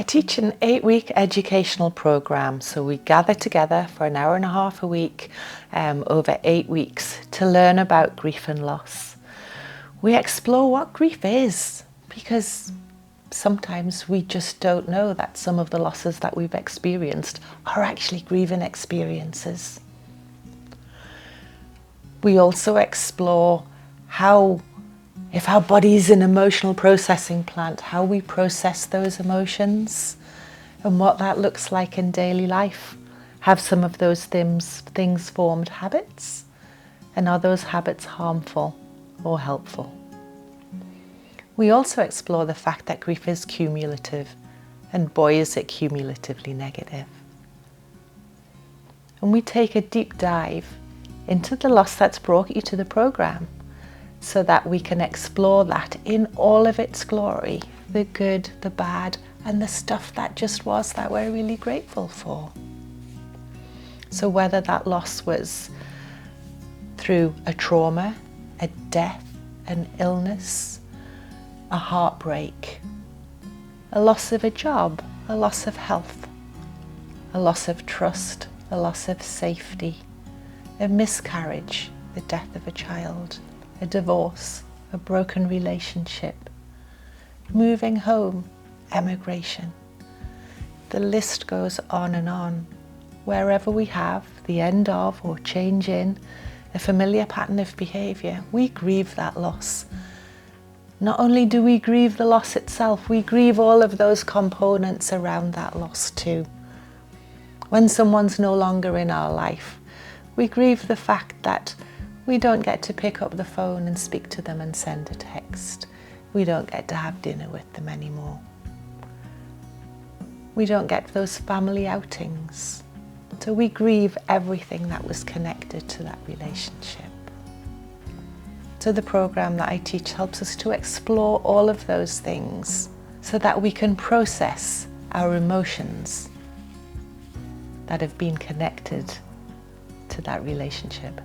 teach an 8-week educational program, so we gather together for an hour and a half a week over 8 weeks to learn about grief and loss. We explore what grief is, because sometimes we just don't know that some of the losses that we've experienced are actually grieving experiences. We also explore how, if our body is an emotional processing plant, how we process those emotions and what that looks like in daily life. Have some of those things formed habits? And are those habits harmful or helpful? We also explore the fact that grief is cumulative, and boy is it cumulatively negative. And we take a deep dive into the loss that's brought you to the program, so that we can explore that in all of its glory, the good, the bad, and the stuff that just was that we're really grateful for. So whether that loss was through a trauma, a death, an illness, a heartbreak, a loss of a job, a loss of health, a loss of trust, a loss of safety, a miscarriage, the death of a child, a divorce, a broken relationship, moving home, emigration. The list goes on and on. Wherever we have the end of or change in a familiar pattern of behaviour, we grieve that loss. Not only do we grieve the loss itself, we grieve all of those components around that loss too. When someone's no longer in our life, we grieve the fact that we don't get to pick up the phone and speak to them and send a text. We don't get to have dinner with them anymore. We don't get those family outings. So we grieve everything that was connected to that relationship. So the program that I teach helps us to explore all of those things so that we can process our emotions that have been connected to that relationship.